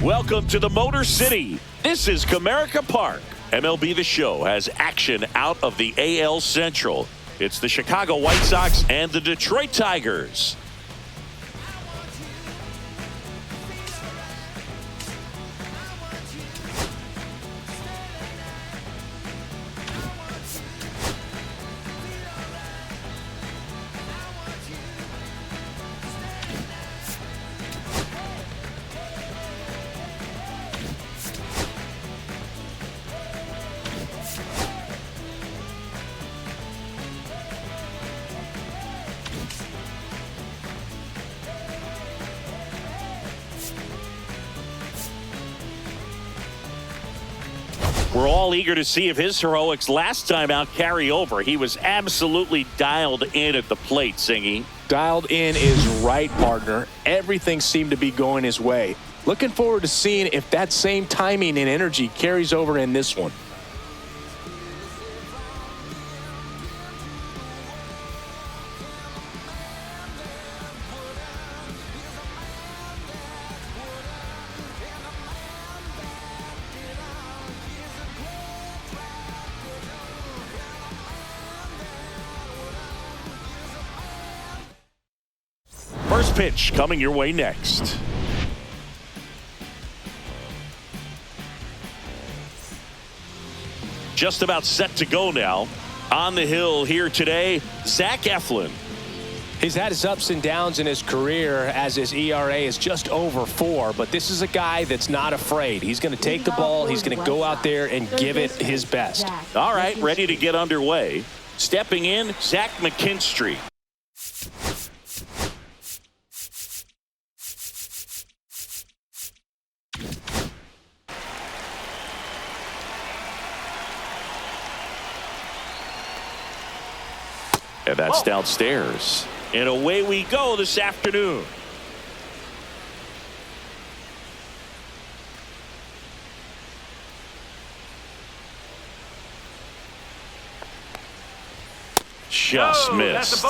Welcome to the Motor City. This is Comerica Park. MLB The Show has action out of the AL Central. It's the Chicago White Sox and the Detroit Tigers. We're all eager to see if his heroics last time out carry over. He was absolutely dialed in at the plate, Singy. Dialed in is right, partner. Everything seemed to be going his way. Looking forward to seeing if that same timing and energy carries over in this one. First pitch coming your way next. Just about set to go now. On the hill here today, Zach Eflin. He's had his ups and downs in his career as his ERA is just over 4, but this is a guy that's not afraid. He's going to take the ball. He's going to go out there and give it his best. All right, ready to get underway. Stepping in, Zach McKinstry. And that's downstairs. And away we go this afternoon. Just missed.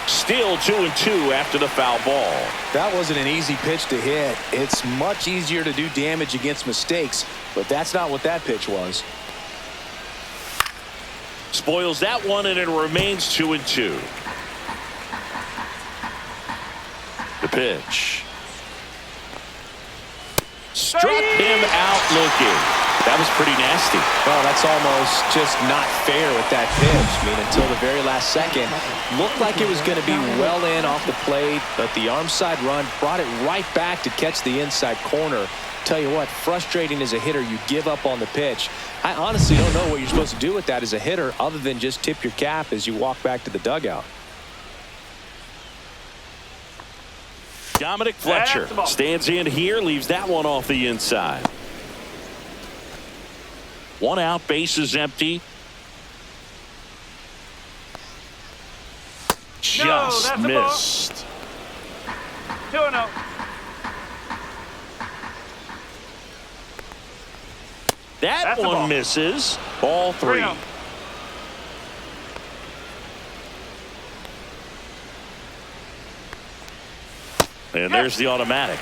Still 2-2 after the foul ball. That wasn't an easy pitch to hit. It's much easier to do damage against mistakes, but that's not what that pitch was. Spoils that one, and it remains 2-2. The pitch. Struck him out looking. That was pretty nasty. Well, that's almost just not fair with that pitch. I mean, until the very last second, looked like it was going to be well in off the plate, but the arm side run brought it right back to catch the inside corner. Tell you what, frustrating as a hitter, you give up on the pitch. I honestly don't know what you're supposed to do with that as a hitter other than just tip your cap as you walk back to the dugout. Dominic Fletcher stands in here, leaves that one off the inside. One out, bases empty. Just missed. 2-0. That one misses. Ball 3. And there's the automatic.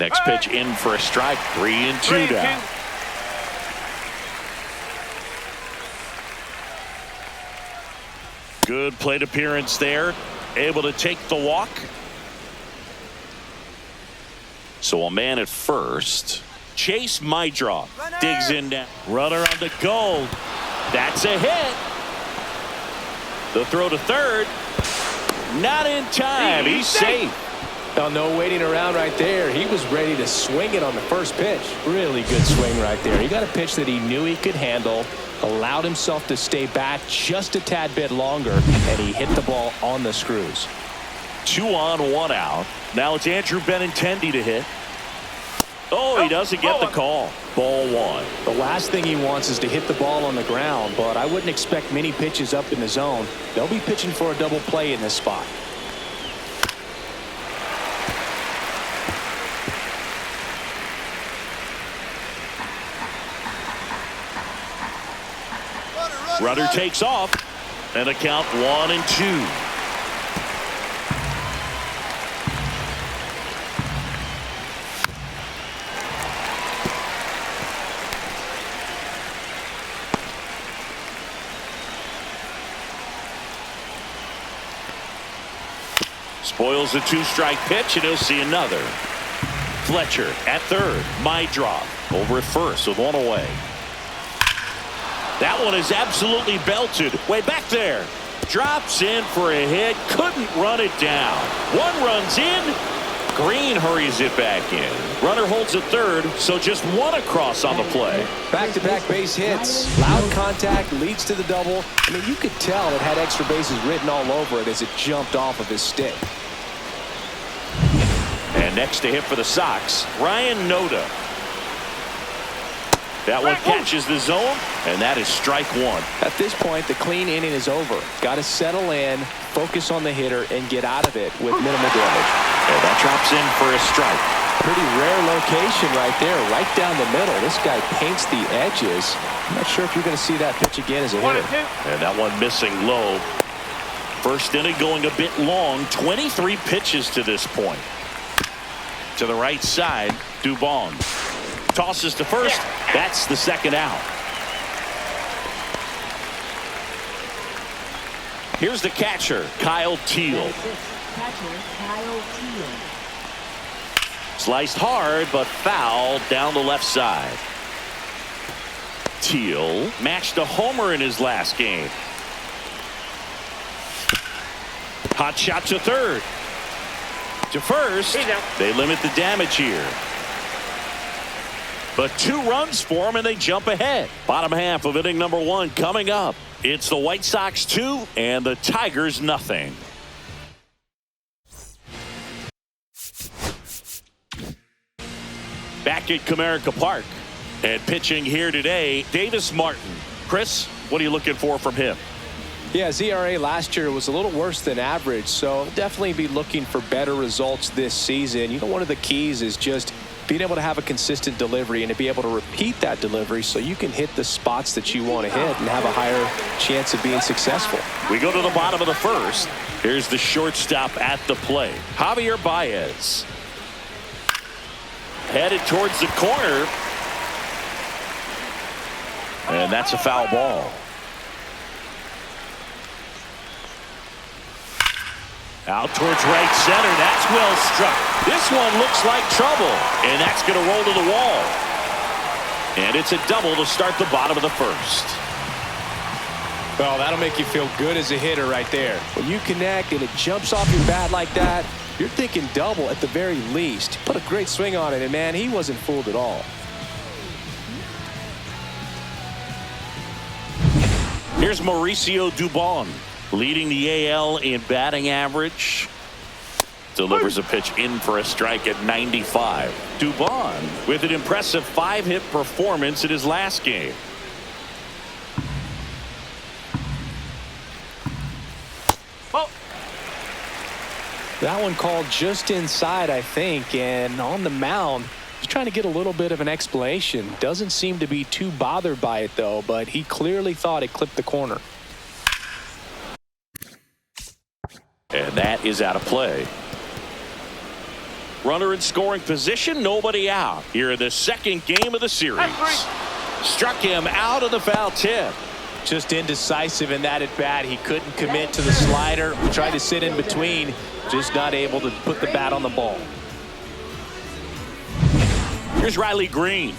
Next pitch in for a strike. 3-2 down. Good plate appearance there. Able to take the walk. So a man at first. Chase Mydroff digs in now. Runner on the goal. That's a hit. The throw to third. Not in time. He's safe. Oh, no waiting around right there. He was ready to swing it on the first pitch. Really good swing right there. He got a pitch that he knew he could handle, allowed himself to stay back just a tad bit longer, and he hit the ball on the screws. 2 on, 1 out. Now it's Andrew Benintendi to hit. Oh, he doesn't get the call. Ball one. The last thing he wants is to hit the ball on the ground, but I wouldn't expect many pitches up in the zone. They'll be pitching for a double play in this spot. Runner takes off, and a count 1-2. Spoils a two-strike pitch, and he'll see another. Fletcher at third. Meidroff over at first with one away. That one is absolutely belted. Way back there. Drops in for a hit. Couldn't run it down. One runs in. Green hurries it back in. Runner holds at third, so just one across on the play. Back-to-back base hits. Loud contact leads to the double. I mean, you could tell it had extra bases written all over it as it jumped off of his stick. And next to hit for the Sox, Ryan Noda. That one catches the zone, and that is strike one. At this point, the clean inning is over. Got to settle in, focus on the hitter, and get out of it with minimal damage. And that drops in for a strike. Pretty rare location right there, right down the middle. This guy paints the edges. I'm not sure if you're going to see that pitch again as a hitter. And that one missing low. First inning going a bit long. 23 pitches to this point. To the right side, Dubon. Tosses to first. That's the second out. Here's the catcher, Kyle Teel. Sliced hard, but fouled down the left side. Teel matched a homer in his last game. Hot shot to third. To first. They limit the damage here. But 2 runs for them, and they jump ahead. Bottom half of inning number 1 coming up. It's the White Sox 2 and the Tigers nothing. Back at Comerica Park. And pitching here today, Davis Martin. Chris, what are you looking for from him? Yeah, his ERA last year was a little worse than average, so definitely be looking for better results this season. You know, one of the keys is just being able to have a consistent delivery and to be able to repeat that delivery so you can hit the spots that you want to hit and have a higher chance of being successful. We go to the bottom of the first. Here's the shortstop at the plate, Javier Baez. Headed towards the corner. And that's a foul ball. Out towards right center. That's well struck. This one looks like trouble. And that's going to roll to the wall. And it's a double to start the bottom of the first. Well, that'll make you feel good as a hitter right there. When you connect and it jumps off your bat like that, you're thinking double at the very least. Put a great swing on it, and man, he wasn't fooled at all. Here's Mauricio Dubon, leading the AL in batting average. Delivers a pitch in for a strike at 95. Dubon with an impressive 5-hit performance in his last game. That one called just inside, I think, and on the mound, he's trying to get a little bit of an explanation. Doesn't seem to be too bothered by it, though, but he clearly thought it clipped the corner. And that is out of play. Runner in scoring position, nobody out. Here in the second game of the series. Struck him out of the foul tip. Just indecisive in that at bat. He couldn't commit to the slider. Tried to sit in between. Just not able to put the bat on the ball. Here's Riley Green.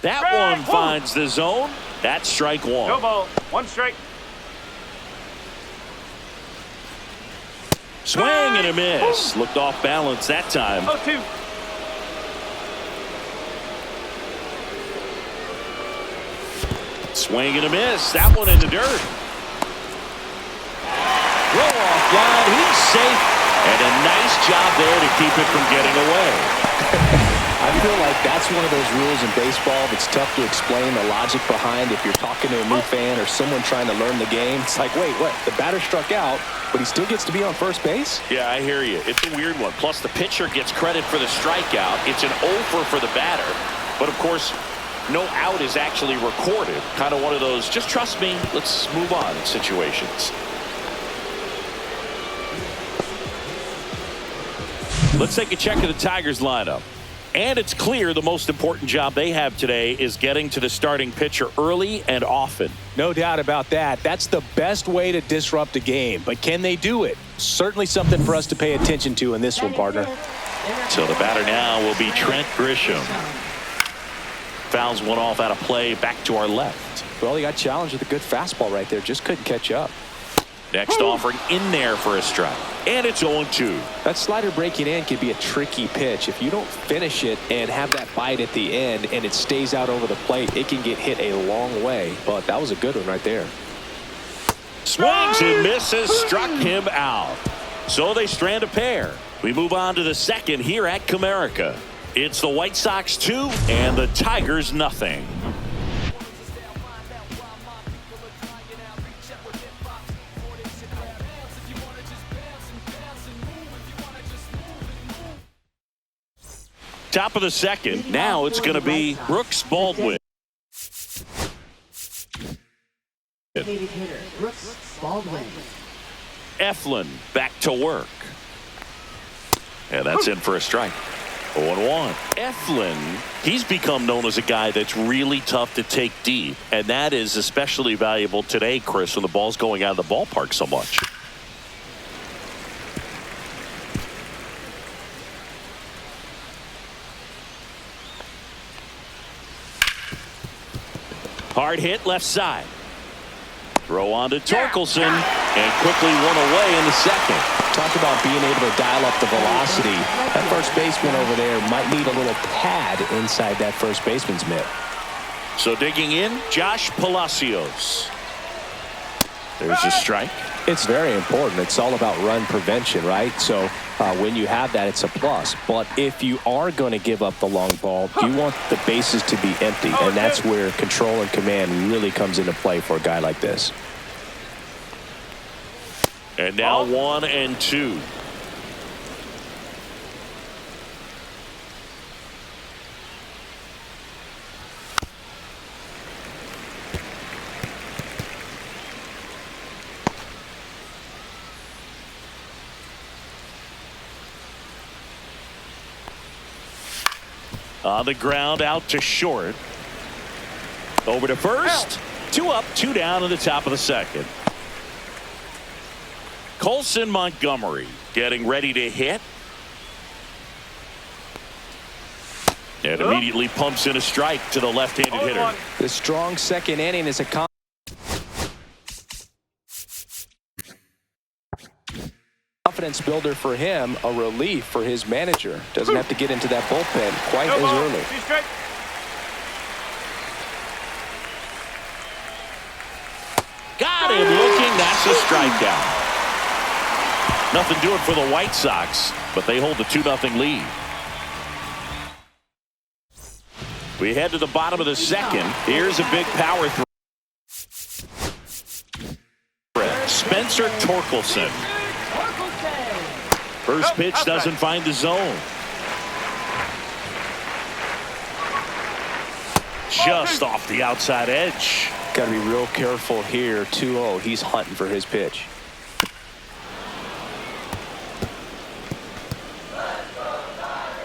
That one finds the zone. That's strike one. No ball. 1 strike. Swing and a miss. Looked off balance that time. 0-2. Swing and a miss. That one in the dirt. throw offline. He's safe. And a nice job there to keep it from getting away. I feel like that's one of those rules in baseball that's tough to explain the logic behind if you're talking to a new fan or someone trying to learn the game. It's like, wait, what? The batter struck out, but he still gets to be on first base? Yeah, I hear you. It's a weird one. Plus, the pitcher gets credit for the strikeout. It's an over for the batter. But, of course, no out is actually recorded. Kind of one of those, just trust me, let's move on situations. Let's take a check of the Tigers lineup. And it's clear the most important job they have today is getting to the starting pitcher early and often. No doubt about that. That's the best way to disrupt a game. But can they do it? Certainly something for us to pay attention to in this one, partner. So the batter now will be Trent Grisham. Fouls one off out of play, back to our left. Well, he got challenged with a good fastball right there. Just couldn't catch up. Next offering in there for a strike. And it's 0-2. That slider breaking in can be a tricky pitch. If you don't finish it and have that bite at the end and it stays out over the plate, it can get hit a long way. But that was a good one right there. Swings and misses, struck him out. So they strand a pair. We move on to the second here at Comerica. It's the White Sox 2 and the Tigers nothing. Top of the second. Now it's going to be Brooks Baldwin. Eflin back to work. And that's in for a strike. 0-1. Eflin, he's become known as a guy that's really tough to take deep. And that is especially valuable today, Chris, when the ball's going out of the ballpark so much. Hard hit left side. Throw on to Torkelson and quickly one away in the second. Talk about being able to dial up the velocity. That first baseman over there might need a little pad inside that first baseman's mitt. So digging in, Josh Palacios. There's a strike. It's very important. It's all about run prevention, right? So when you have that, it's a plus. But if you are going to give up the long ball, you want the bases to be empty. And that's where control and command really comes into play for a guy like this. And now 1-2. On the ground, out to short. Over to first. 2 up, 2 down in the top of the second. Colson Montgomery getting ready to hit. And immediately pumps in a strike to the left-handed hitter. The strong second inning is a confidence builder for him, a relief for his manager. Doesn't have to get into that bullpen quite as early. Got him looking. That's a strikeout. Nothing doing for the White Sox, but they hold the 2-0 lead. We head to the bottom of the second. Here's a big power throw. Spencer Torkelson. First pitch doesn't find the zone. Just off the outside edge. Got to be real careful here. 2-0. He's hunting for his pitch.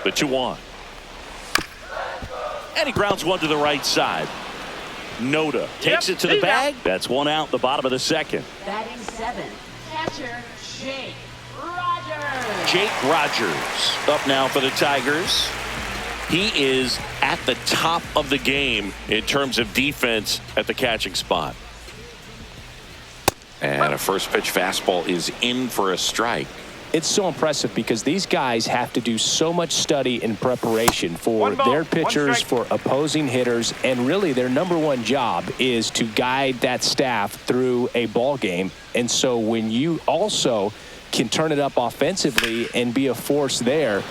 The 2-1. And he grounds one to the right side. Noda takes it to the bag. That's 1 out, the bottom of the second. Batting 7, catcher Jake Rogers. Jake Rogers up now for the Tigers. He is at the top of the game in terms of defense at the catching spot. And a first pitch fastball is in for a strike. It's so impressive because these guys have to do so much study and preparation for their pitchers, for opposing hitters, and really their number one job is to guide that staff through a ball game. And so when you also can turn it up offensively and be a force there,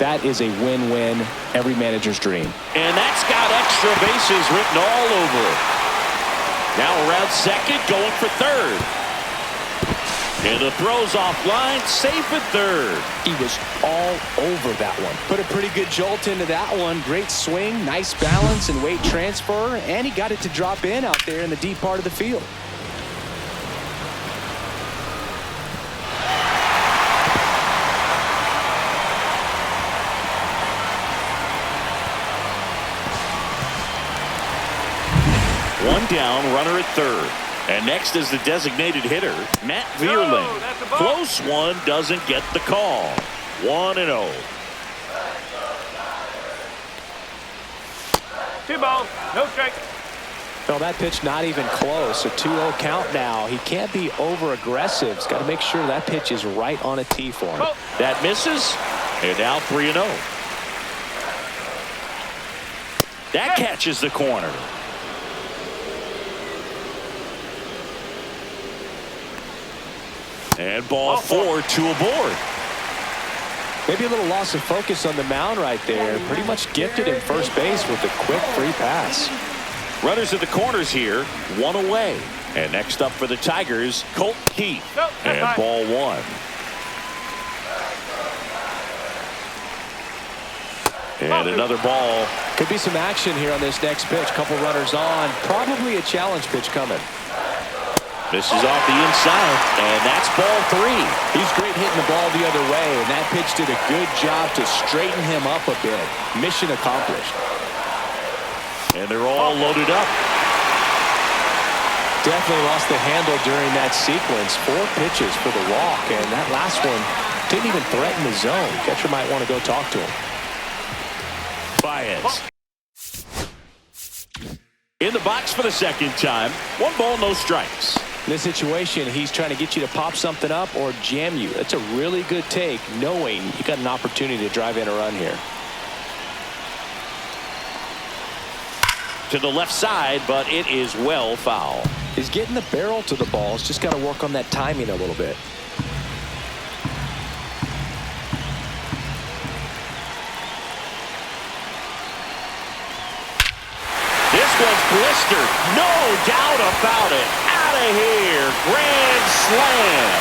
that is a win-win, every manager's dream. And that's got extra bases written all over it. Now around second, going for third. And the throw's offline, safe at third. He was all over that one. Put a pretty good jolt into that one. Great swing, nice balance and weight transfer, and he got it to drop in out there in the deep part of the field. One down, runner at third. And next is the designated hitter, Matt Vierling. Close one, doesn't get the call. 1-0. 2 balls, no strike. Well, that pitch not even close. A 2-0 count now. He can't be over aggressive. He's got to make sure that pitch is right on a tee for him. That misses. And now 3-0. That catches the corner. And ball 4, 2 aboard. Maybe a little loss of focus on the mound right there. Pretty much gifted him first base with a quick free pass. Runners at the corners here, 1 away. And next up for the Tigers, Colt Keith. And ball 1. And another ball. Could be some action here on this next pitch. Couple runners on. Probably a challenge pitch coming. This is off the inside, and that's ball 3. He's great hitting the ball the other way, and that pitch did a good job to straighten him up a bit. Mission accomplished. And they're all loaded up. Definitely lost the handle during that sequence. 4 pitches for the walk, and that last one didn't even threaten the zone. Catcher might want to go talk to him. Baez. In the box for the second time. 1 ball, no strikes. In this situation, he's trying to get you to pop something up or jam you. That's a really good take, knowing you got an opportunity to drive in a run here. To the left side, but it is well foul. He's getting the barrel to the ball. He's just got to work on that timing a little bit. This one's blistered. No doubt about it. Out of here. Grand slam.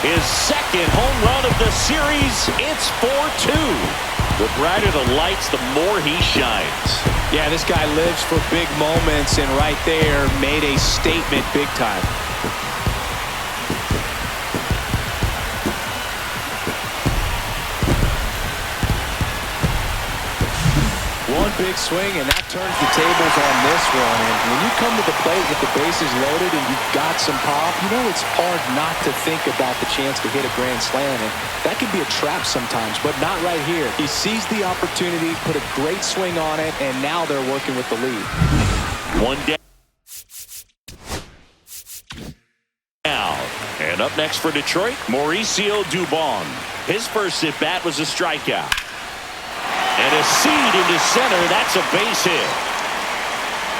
His second home run of the series. It's 4-2. The brighter the lights, the more he shines. Yeah, this guy lives for big moments, and right there made a statement big time. One big swing, and that turns the tables on this one. And when you come to the plate with the bases loaded and you've got some pop, you know it's hard not to think about the chance to hit a grand slam. And that could be a trap sometimes, but not right here. He seized the opportunity, put a great swing on it, and now they're working with the lead. One down. And up next for Detroit, Mauricio Dubon. His first at-bat was a strikeout. And a seed into center. That's a base hit.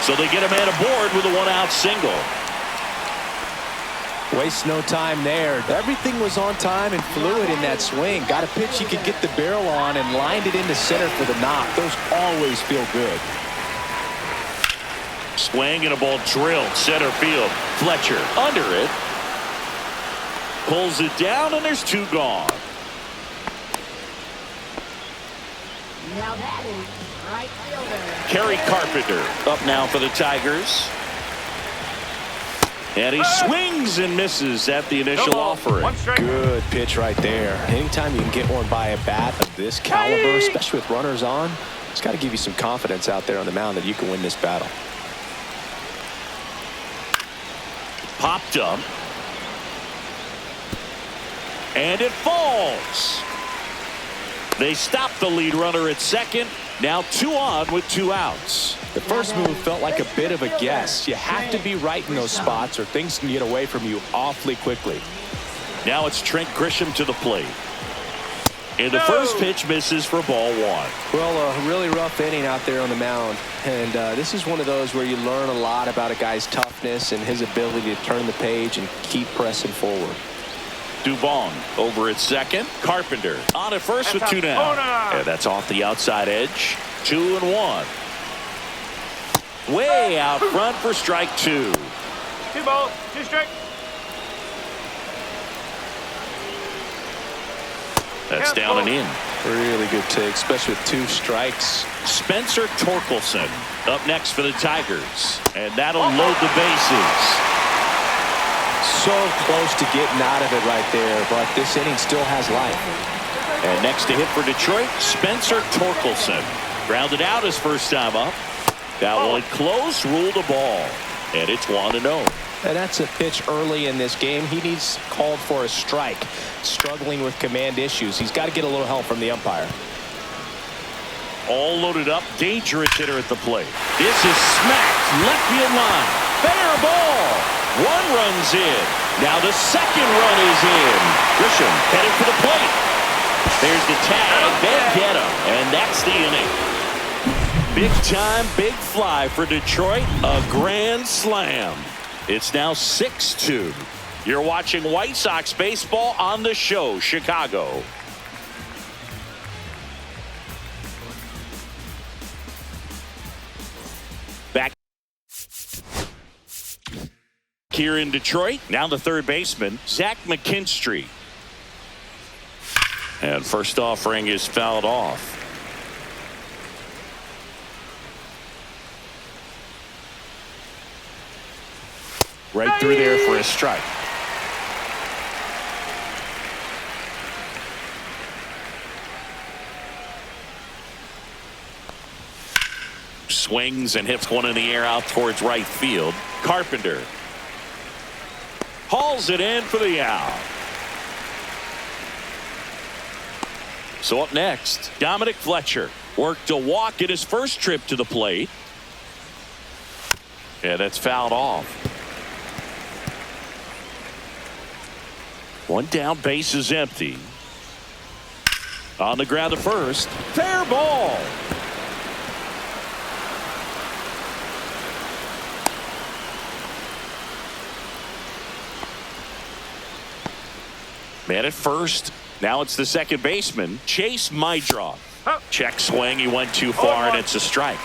So they get a man aboard with a 1-out single. Waste no time there. Everything was on time and fluid in that swing. Got a pitch he could get the barrel on and lined it into center for the knock. Those always feel good. Swing and a ball drilled center field. Fletcher under it. Pulls it down, and there's 2 gone. Now that is right fielder. Kerry Carpenter up now for the Tigers. And he swings and misses at the initial offering. Good pitch right there. Anytime you can get one by a bat of this caliber, especially with runners on, it's got to give you some confidence out there on the mound that you can win this battle. Popped up. And it falls. They stop the lead runner at second. Now 2 on with 2 outs. The first move felt like a bit of a guess. You have to be right in those spots or things can get away from you awfully quickly. Now it's Trent Grisham to the plate. And the first pitch misses for ball one. Well, a really rough inning out there on the mound. And this is one of those where you learn a lot about a guy's toughness and his ability to turn the page and keep pressing forward. Dubon over at second. Carpenter on at first with 2 down. And that's off the outside edge. 2-1. Way out front for strike 2. 2 balls, 2 strikes. That's down and in. Really good take, especially with 2 strikes. Spencer Torkelson up next for the Tigers. And that'll load the bases. So close to getting out of it right there, but this inning still has life. And next to hit for Detroit, Spencer Torkelson. Grounded out his first time up. That one close, ruled a ball. And it's 1-0. And that's a pitch early in this game. He needs called for a strike. Struggling with command issues. He's got to get a little help from the umpire. All loaded up, dangerous hitter at the plate. This is smacked left field line. Fair ball. 1 run's in. Now the second run is in. Grisham headed for the plate. There's the tag. They get him. And that's the inning. Big time, big fly for Detroit. A grand slam. It's now 6-2. You're watching White Sox baseball on the show, Chicago. Back here in Detroit. Now the third baseman, Zach McKinstry. And first offering is fouled off. Right through there for a strike. Swings and hits one in the air out towards right field. Carpenter hauls it in for the out. So up next, Dominic Fletcher worked a walk in his first trip to the plate. Yeah, that's fouled off. 1 down, base is empty. On the ground to first. Fair ball. Man at first. Now it's the second baseman, Chase Meidroth. Check swing. He went too far, and it's a strike.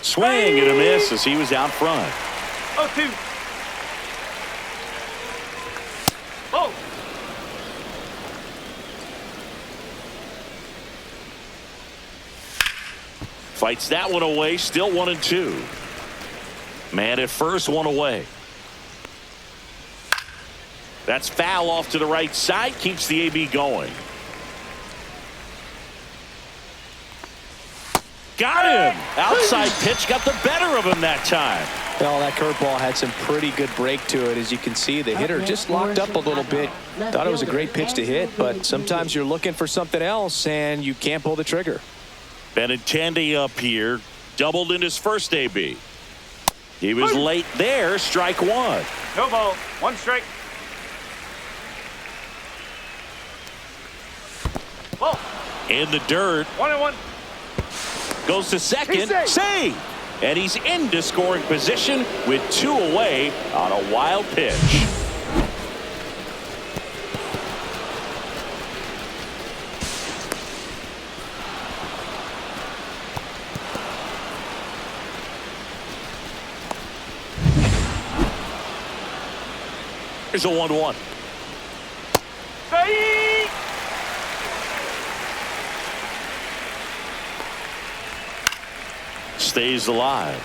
Swing and a miss as he was out front. 0-2. Oh. Fights that one away. Still 1-2. Man at first, 1 away. That's foul off to the right side. Keeps the AB going. Got him. Outside pitch got the better of him that time. Well, that curveball had some pretty good break to it. As you can see, the hitter just locked up a little bit. Thought it was a great pitch to hit, but sometimes you're looking for something else and you can't pull the trigger. Benintendi up here. Doubled in his first AB. He was late there. Strike 1. No ball. 1 strike. Ball. In the dirt. 1-1. Goes to second. Save. And he's into scoring position with 2 away on a wild pitch. Here's a 1-1. Say. Stays alive.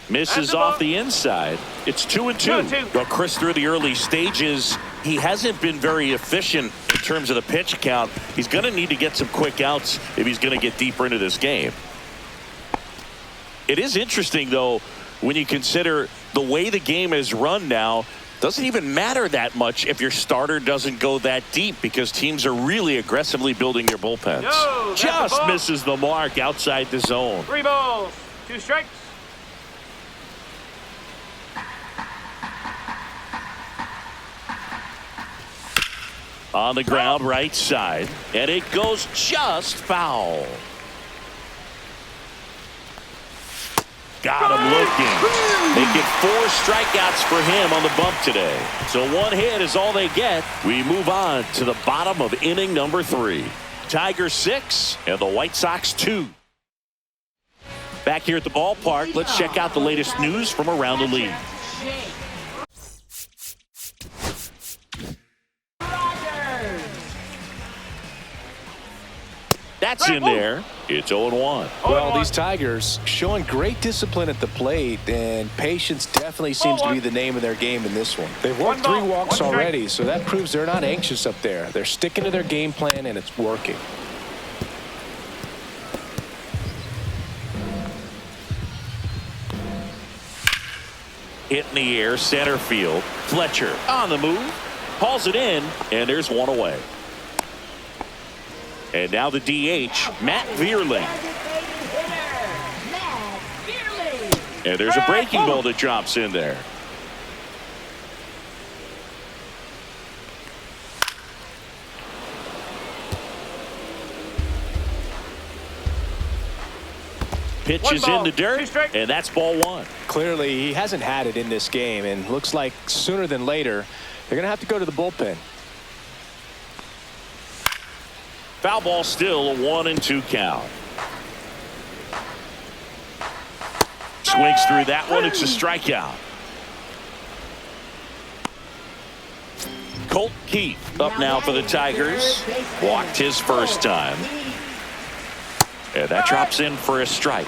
Misses off the inside. It's 2-2. Well, Chris, through the early stages, he hasn't been very efficient in terms of the pitch count. He's going to need to get some quick outs if he's going to get deeper into this game. It is interesting, though, when you consider the way the game is run now. Doesn't even matter that much if your starter doesn't go that deep because teams are really aggressively building their bullpens. No, that's a Just ball. misses the mark outside the zone. 3 balls, 2 strikes. On the ground, right side, and it goes just foul. Got him looking. They get 4 strikeouts for him on the bump today. So 1 hit is all they get. We move on to the bottom of inning number 3. Tigers 6 and the White Sox 2. Back here at the ballpark, let's check out the latest news from around the league. That's in there. It's 0-1. Well, these Tigers showing great discipline at the plate, and patience definitely seems to be the name of their game in this one. They've worked 3 walks already, so that proves they're not anxious up there. They're sticking to their game plan, and it's working. Hit in the air, center field. Fletcher on the move. Hauls it in, and there's 1 away. And now the DH, Matt Vierling. And there's a breaking ball that drops in there. Pitch is in the dirt, and that's ball 1. Clearly, he hasn't had it in this game, and looks like sooner than later, they're going to have to go to the bullpen. Foul ball still, a 1-2 count. Swings through that one. It's a strikeout. Colt Keith up now for the Tigers. Walked his first time. And that drops in for a strike.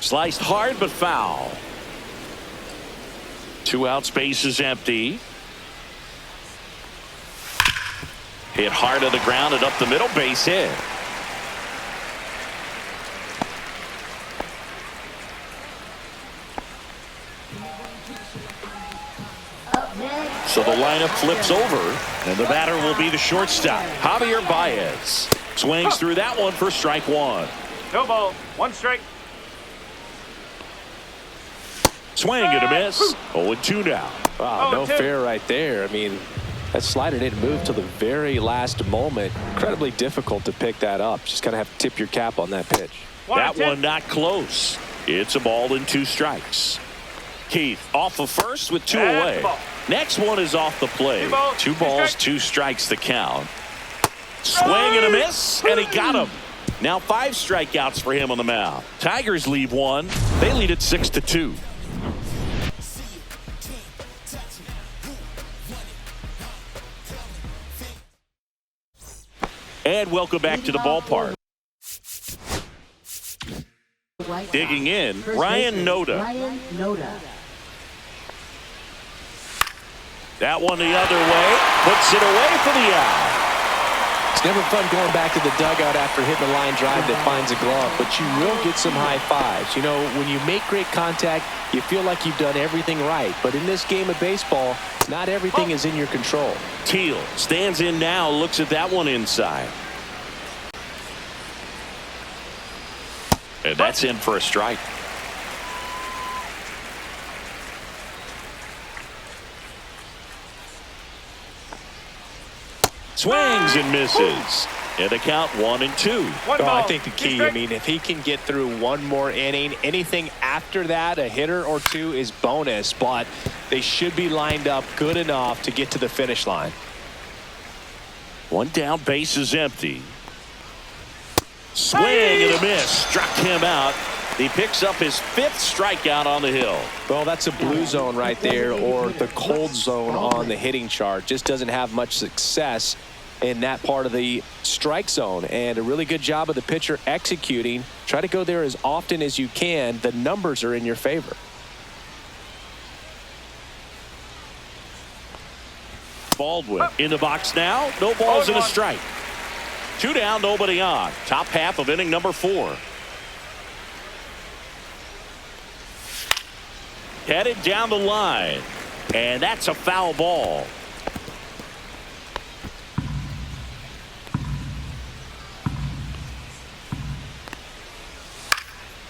Sliced hard but foul. 2 outs, base is empty. Hit hard on the ground and up the middle, base hit. So the lineup flips over, and the batter will be the shortstop, Javier Baez. Swings through that one for strike 1. No ball, 1 strike. Swing and a miss. 0-2 now. Wow, no fair right there. I mean, that slider didn't move till the very last moment. Incredibly difficult to pick that up. Just kind of have to tip your cap on that pitch. That one not close. It's a ball and 2 strikes. Keith off of first with 2 away. Next one is off the plate. 2 balls, 2 strikes the count. Swing and a miss, and he got him. Now 5 strikeouts for him on the mound. Tigers leave 1. They lead it 6-2. And welcome back to the ballpark. Digging in, Ryan Noda. That one the other way, puts it away for the out. It's never fun going back to the dugout after hitting a line drive that finds a glove, but you will get some high fives. You know, when you make great contact, you feel like you've done everything right. But in this game of baseball, not everything is in your control. Teal stands in now, looks at that one inside. And that's in for a strike. Swings and misses. And the count 1-2. Well, I think the key, I mean, if he can get through 1 more inning, anything after that, a hitter or 2 is bonus, but they should be lined up good enough to get to the finish line. 1 down, base is empty. Swing and a miss. Struck him out. He picks up his 5th strikeout on the hill. Well, that's a blue zone right there, or the cold zone on the hitting chart. Just doesn't have much success in that part of the strike zone, and a really good job of the pitcher executing. Try to go there as often as you can. The numbers are in your favor. Baldwin in the box now. No balls and a strike. 2 down, nobody on. Top half of inning number 4. Headed down the line. And that's a foul ball.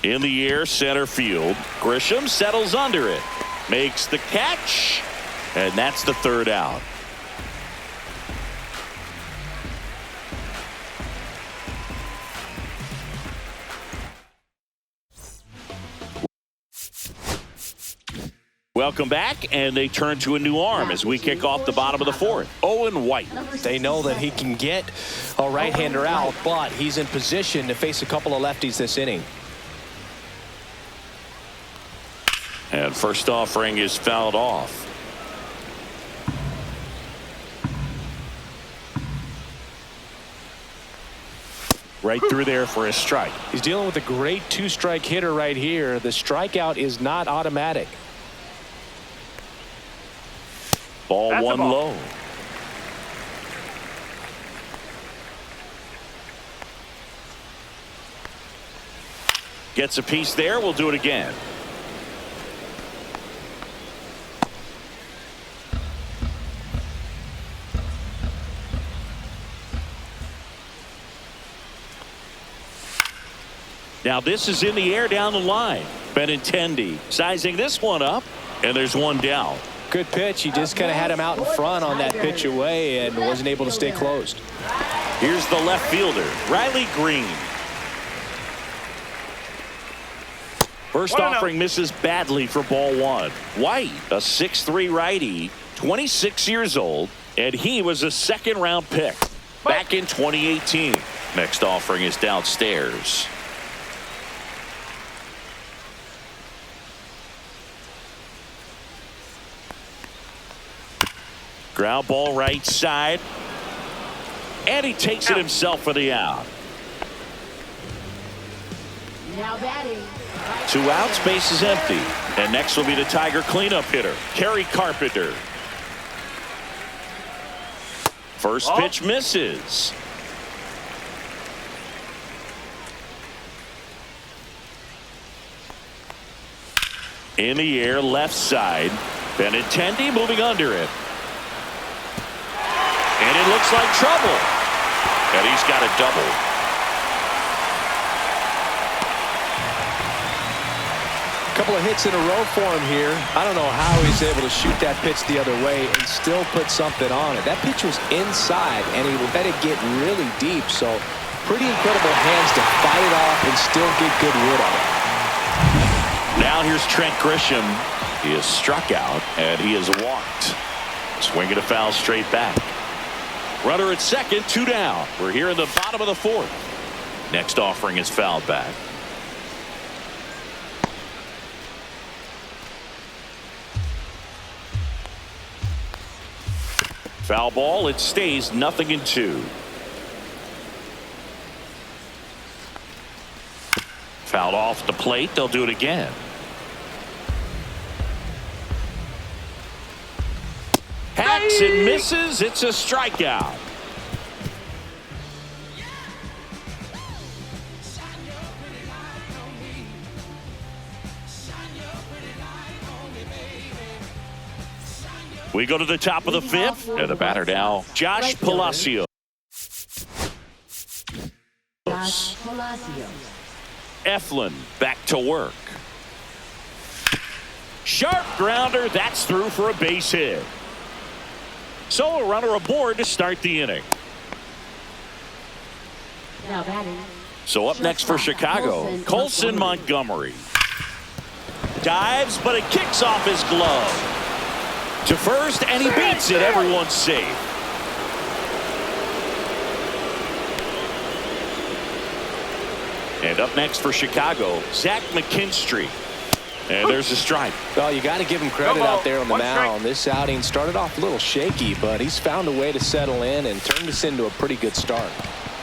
In the air, center field. Grisham settles under it. Makes the catch. And that's the third out. Welcome back, and they turn to a new arm as we kick off the bottom of the fourth. Owen White. They know that he can get a right-hander out, but he's in position to face a couple of lefties this inning. And first offering is fouled off. Right through there for a strike. He's dealing with a great two-strike hitter right here. The strikeout is not automatic. Ball That's one a ball. low. Gets a piece there. We'll do it again. Now this is in the air down the line. Benintendi sizing this one up, and there's one down. Good pitch. He just kind of had him out in front on that pitch away and wasn't able to stay closed. Here's the left fielder, Riley Green. First offering misses badly for ball one. White, a 6'3" righty, 26 years old, and he was a second-round pick back in 2018. Next offering is downstairs. Ground ball right side. And he takes it himself for the out. Now batting. Two outs, base is empty. And next will be the Tiger cleanup hitter, Kerry Carpenter. First pitch misses. In the air, left side. Benintendi moving under it. And it looks like trouble. And he's got a double. A couple of hits in a row for him here. I don't know how he's able to shoot that pitch the other way and still put something on it. That pitch was inside, and he let it get really deep. So pretty incredible hands to fight it off and still get good wood on it. Now here's Trent Grisham. He is struck out, and he is walked. Swinging a foul straight back. Runner at second, two down. We're here in the bottom of the fourth. Next offering is fouled back. Foul ball. It stays 0-2. Fouled off the plate. They'll do it again. Hacks and misses. It's a strikeout. We go to the top of the fifth, and the batter now, Josh Palacios. Josh Palacios. Eflin back to work. Sharp grounder. That's through for a base hit. So a runner aboard to start the inning. Now batting. So up next for Chicago, Colson Montgomery. Dives, but it kicks off his glove. To first, and he beats it. Everyone's safe. And up next for Chicago, Zach McKinstry. And there's a strike. Well, you got to give him credit out there on the mound. This outing started off a little shaky, but he's found a way to settle in and turn this into a pretty good start.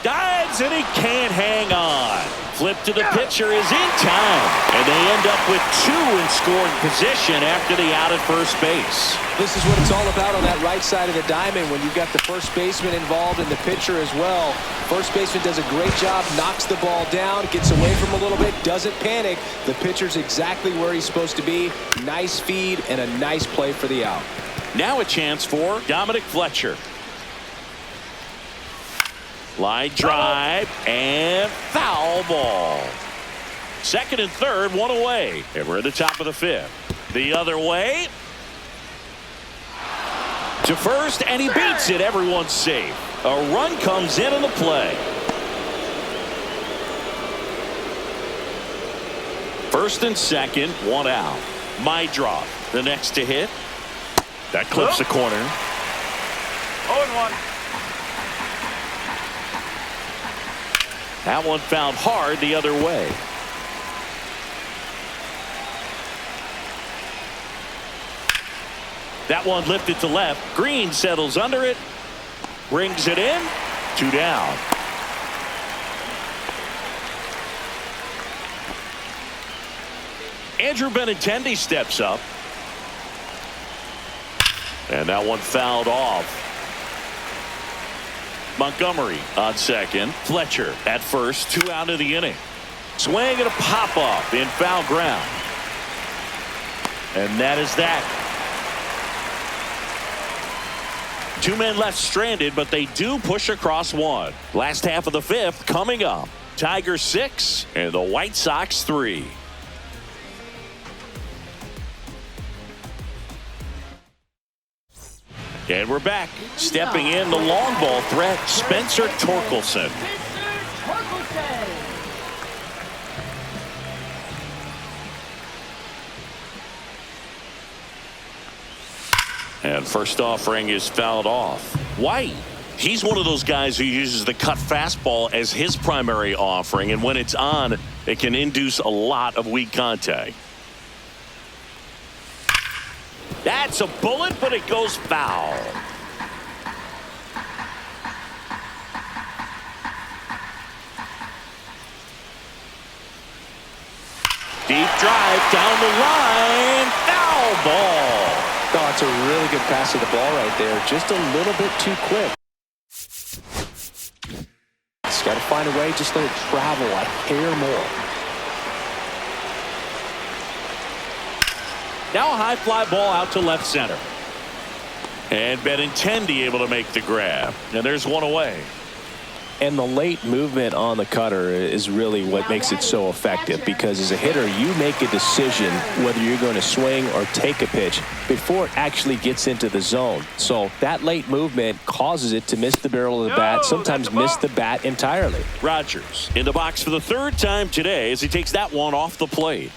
Dives, and he can't hang on. Flip to the pitcher is in time. And they end up with 2 in scoring position after the out at first base. This is what it's all about on that right side of the diamond when you've got the first baseman involved and the pitcher as well. First baseman does a great job, knocks the ball down, gets away from a little bit, doesn't panic. The pitcher's exactly where he's supposed to be. Nice feed and a nice play for the out. Now a chance for Dominic Fletcher. Line drive and foul ball. Second and third, 1 away. And we're at the top of the 5th. The other way. To first, and he beats it. Everyone's safe. A run comes in on the play. First and second, 1 out. Meidroth, the next to hit. That clips the corner. 0-1. That one found hard the other way. That one lifted to left. Green settles under it. Brings it in. 2 down. Andrew Benintendi steps up. And that one fouled off. Montgomery on second. Fletcher at first. 2 out of the inning. Swing and a pop up in foul ground. And that is that. 2 men left stranded, but they do push across 1. Last half of the 5th coming up. Tigers 6 and the White Sox 3. And we're back. Stepping in the long ball threat, Spencer Torkelson. And first offering is fouled off. White, he's one of those guys who uses the cut fastball as his primary offering, and when it's on, it can induce a lot of weak contact. That's a bullet, but it goes foul. Deep drive down the line. Foul ball. Oh, it's a really good pass of the ball right there. Just a little bit too quick. It's got to find a way, just let it travel a hair more. Now a high fly ball out to left center. And Benintendi able to make the grab. And there's 1 away. And the late movement on the cutter is really what makes it so effective, because as a hitter, you make a decision whether you're going to swing or take a pitch before it actually gets into the zone. So that late movement causes it to miss the barrel of the bat, sometimes miss the bat entirely. Rogers in the box for the 3rd time today as he takes that one off the plate.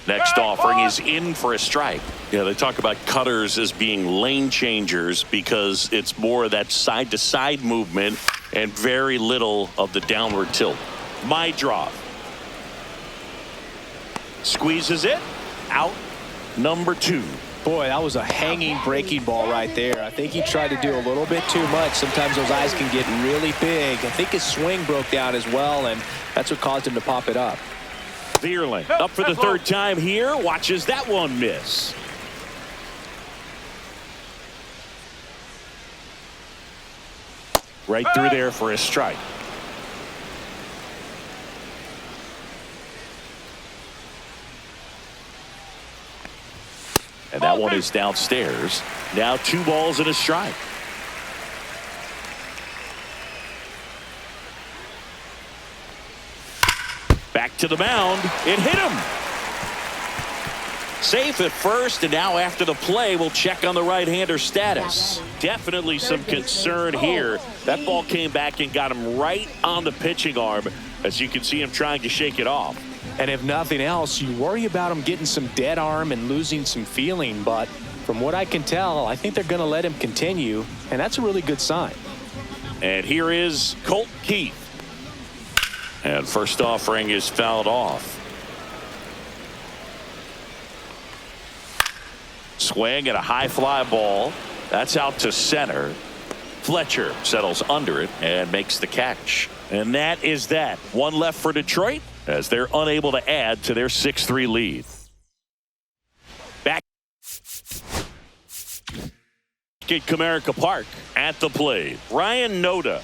Next offering is in for a strike. Yeah, they talk about cutters as being lane changers because it's more of that side-to-side movement and very little of the downward tilt. Meidroth squeezes it out. Number 2. Boy, that was a hanging breaking ball right there. I think he tried to do a little bit too much. Sometimes those eyes can get really big. I think his swing broke down as well, and that's what caused him to pop it up. Vierling up for the 3rd time here. Watches that one miss. Right through there for a strike. And that one is downstairs. Now 2 balls and a strike. Back to the mound. It hit him. Safe at first, and now after the play, we'll check on the right-hander status. Definitely some concern here. That ball came back and got him right on the pitching arm, as you can see him trying to shake it off. And if nothing else, you worry about him getting some dead arm and losing some feeling. But from what I can tell, I think they're going to let him continue, and that's a really good sign. And here is Colt Keith. And first offering is fouled off. Swing and a high fly ball. That's out to center. Fletcher settles under it and makes the catch. And that is that. One left for Detroit as they're unable to add to their 6-3 lead. Back at Comerica Park at the plate, Ryan Noda.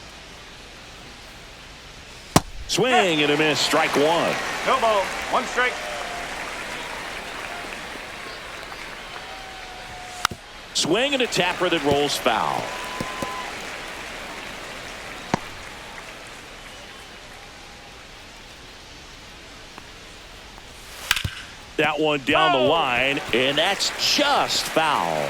Swing and a miss, strike one. No ball. One strike. Swing and a tapper that rolls foul. That one down the line, and that's just foul.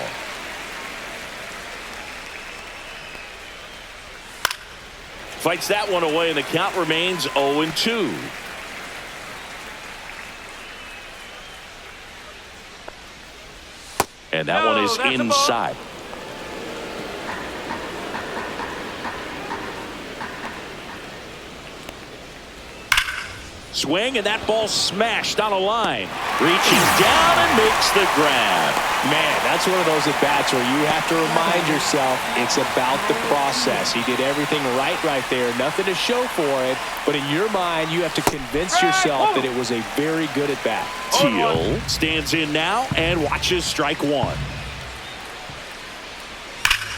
Fights that one away, and the count remains 0-2. And that one is inside. Swing, and that ball smashed on a line. Reaches down and makes the grab. Man, that's one of those at-bats where you have to remind yourself it's about the process. He did everything right there. Nothing to show for it. But in your mind, you have to convince yourself that it was a very good at-bat. Teal stands in now and watches strike one.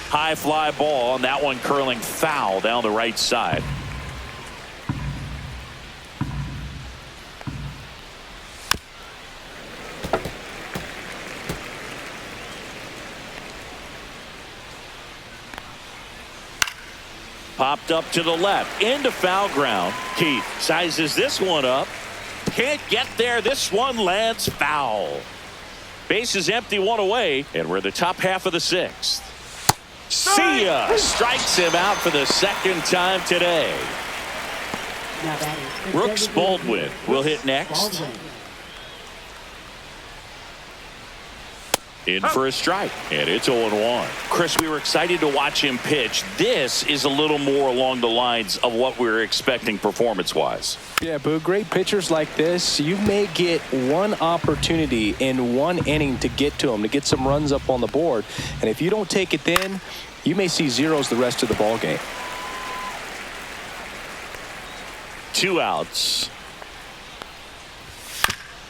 High fly ball, and that one curling foul down the right side. Popped up to the left into foul ground. Keith sizes this one up. Can't get there. This one lands foul. Base is empty, one away, and we're the top half of the sixth. See ya! Strikes him out for the second time today. Now batting. Brooks Baldwin will hit next. Baldwin. In for a strike, and it's 0-1. Chris, we were excited to watch him pitch. This is a little more along the lines of what we were expecting performance-wise. Yeah, but great pitchers like this, you may get one opportunity in one inning to get to them, to get some runs up on the board. And if you don't take it then, you may see zeros the rest of the ball game. 2 outs.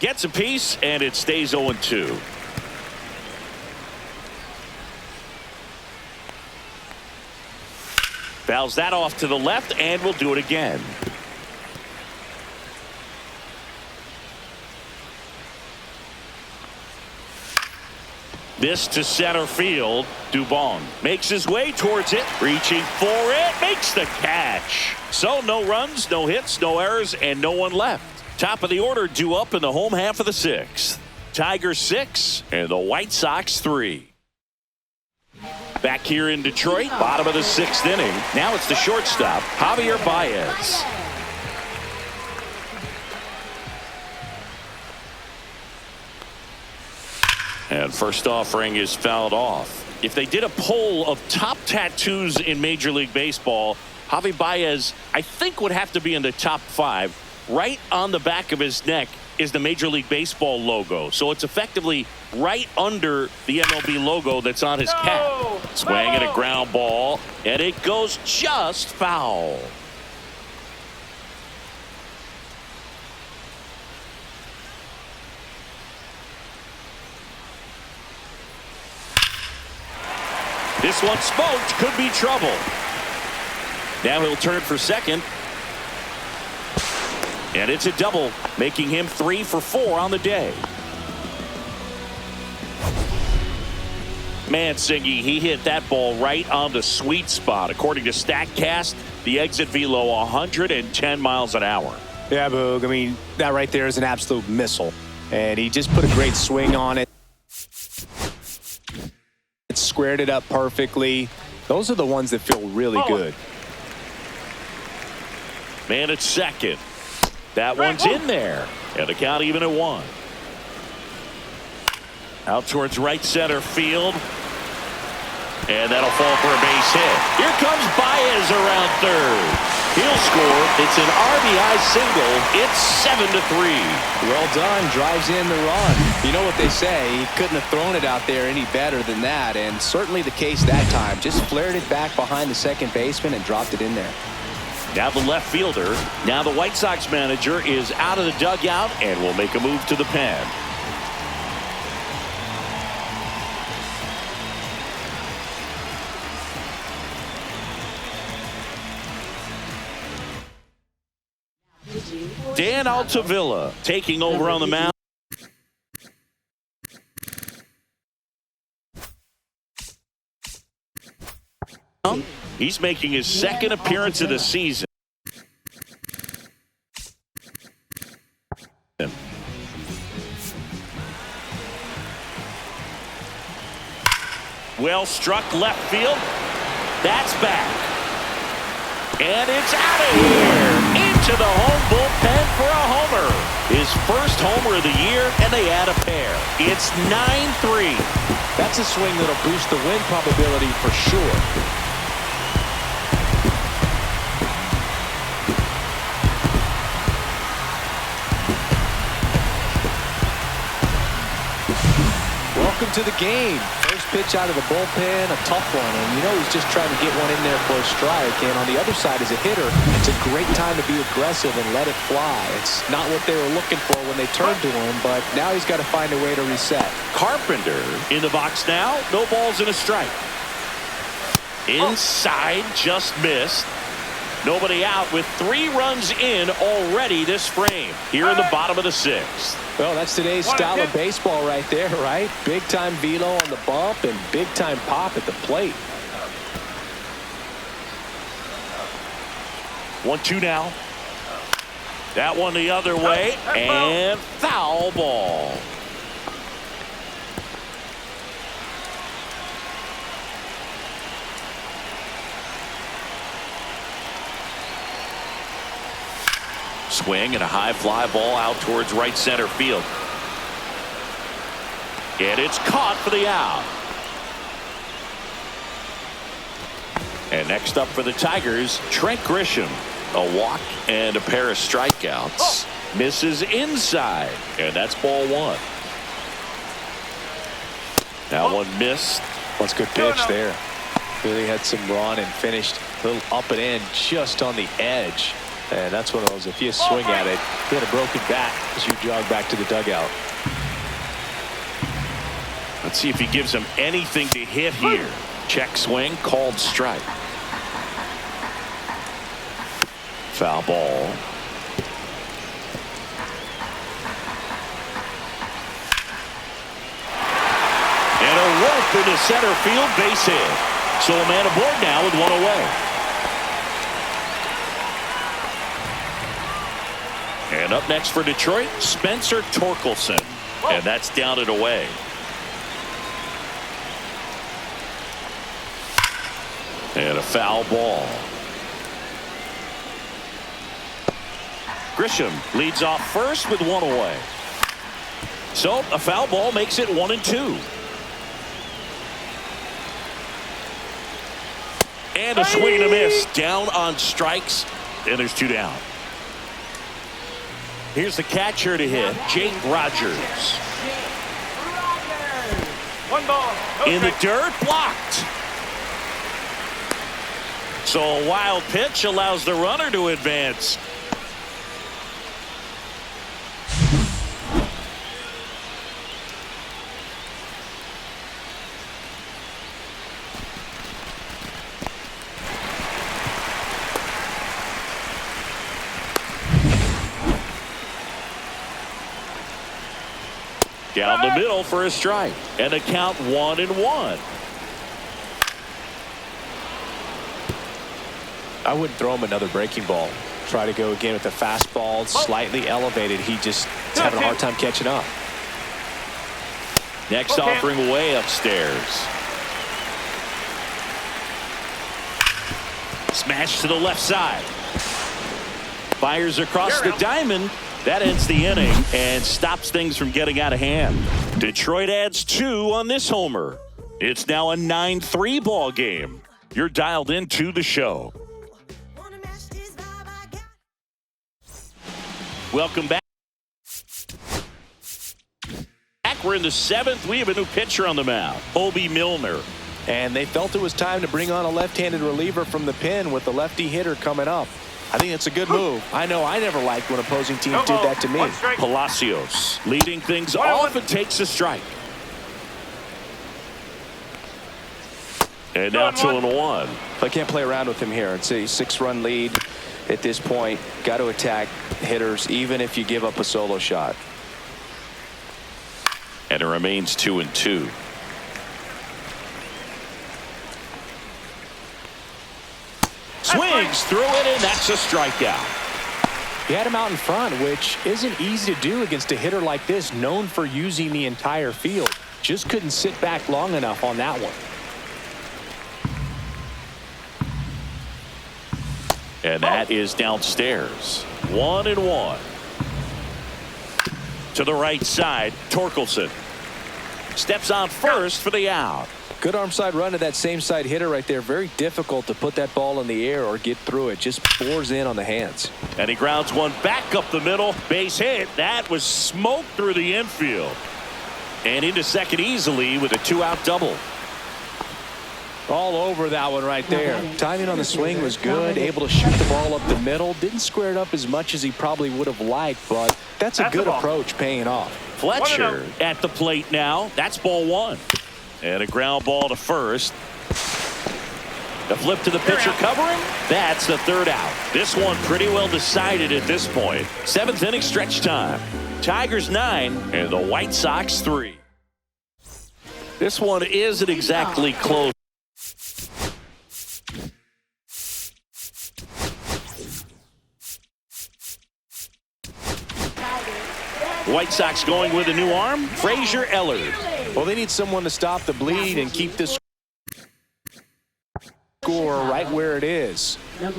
Gets a piece, and it stays 0-2. Fouls that off to the left, and we'll do it again. This to center field. Dubon makes his way towards it, reaching for it, makes the catch. So no runs, no hits, no errors, and no one left. Top of the order due up in the home half of the sixth. Tigers 6 and the White Sox 3. Back here in Detroit, bottom of the 6th inning. Now it's the shortstop, Javier Baez. And first offering is fouled off. If they did a poll of top tattoos in Major League Baseball, Javi Baez, I think, would have to be in the top 5. Right on the back of his neck is the Major League Baseball logo. So it's effectively right under the MLB logo that's on his cap. Swing and a ground ball, and it goes just foul. This one smoked, could be trouble. Now he'll turn for second. And it's a double, making him 3 for 4 on the day. Mancini, he hit that ball right on the sweet spot. According to StatCast, the exit velo 110 miles an hour. Yeah, Boog, I mean, that right there is an absolute missile. And he just put a great swing on it. It squared it up perfectly. Those are the ones that feel really good. Man at second. That one's in there. And the count even at 1. Out towards right center field. And that'll fall for a base hit. Here comes Baez around third. He'll score. It's an RBI single. It's 7-3. Well done. Drives in the run. You know what they say. He couldn't have thrown it out there any better than that. And certainly the case that time. Just flared it back behind the second baseman and dropped it in there. Now the left fielder. Now the White Sox manager is out of the dugout and will make a move to the pen. Dan Altavilla taking over on the mound. He's making his second appearance of the season. Well struck left field. That's back. And it's out of here. Into the home bullpen for a homer. His first homer of the year, and they add a pair. It's 9-3. That's a swing that'll boost the win probability for sure. Welcome to the game. First pitch out of the bullpen, a tough one, and you know he's just trying to get one in there for a strike. And on the other side, as a hitter, it's a great time to be aggressive and let it fly. It's not what they were looking for when they turned to him, but now he's got to find a way to reset. Carpenter in the box now. No balls and a strike. Inside, just missed. Nobody out with 3 runs in already this frame here in the bottom of the 6th. Well, that's today's style of baseball right there, right? Big time velo on the bump and big time pop at the plate. 1-2 now. That one the other way, and foul ball. Swing and a high fly ball out towards right center field. And it's caught for the out. And next up for the Tigers, Trent Grisham. A walk and a pair of strikeouts. Misses inside, and that's ball 1. Now one missed. That's a good pitch there. Really had some run and finished a little up and in just on the edge. And that's one of those, if you swing at it, you had a broken bat as you jog back to the dugout. Let's see if he gives him anything to hit here. Check swing, called strike. Foul ball. And a rope into center field, base hit. So a man aboard now with 1 away. And up next for Detroit, Spencer Torkelson. And that's down and away. And a foul ball. Grisham leads off first with 1 away. So a foul ball makes it 1-2. And a swing and a miss. Down on strikes. And there's 2 down. Here's the catcher to hit, Jake Rogers. 1 ball. No In the strike. dirt, blocked. So a wild pitch allows the runner to advance. Down the middle for a strike. And a count 1-1. I wouldn't throw him another breaking ball. Try to go again with the fastball, slightly elevated. He just is having a hard time catching up. Next offering way upstairs. Smash to the left side. Fires across the diamond. That ends the inning and stops things from getting out of hand. Detroit adds 2 on this homer. It's now a 9-3 ball game. You're dialed into the show. Welcome back. We're in the 7th. We have a new pitcher on the mound, Bobby Milner. And they felt it was time to bring on a left-handed reliever from the pen with the lefty hitter coming up. I think it's a good move. I know I never liked when opposing teams did that to me. Palacios leading things off and takes a strike. And now 2-1. I can't play around with him here. It's a 6-run lead at this point. Got to attack hitters even if you give up a solo shot. And it remains 2-2. Swings through it, and that's a strikeout. He had him out in front, which isn't easy to do against a hitter like this, known for using the entire field. Just couldn't sit back long enough on that one. And that is downstairs. 1-1. To the right side, Torkelson steps on first for the out. Good arm side run to that same side hitter right there. Very difficult to put that ball in the air or get through it. Just pours in on the hands. And he grounds one back up the middle. Base hit. That was smoked through the infield. And into second easily with a 2-out double. All over that one right there. Timing on the swing was good. Able to shoot the ball up the middle. Didn't square it up as much as he probably would have liked, but that's a good approach paying off. Fletcher at the plate now. That's ball 1. And a ground ball to first. The flip to the pitcher covering. That's the 3rd out. This one pretty well decided at this point. 7th inning stretch time. Tigers 9 and the White Sox 3. This one isn't exactly close. White Sox going with a new arm, Frazier Ellard. Well, they need someone to stop the bleed and keep this score right where it is.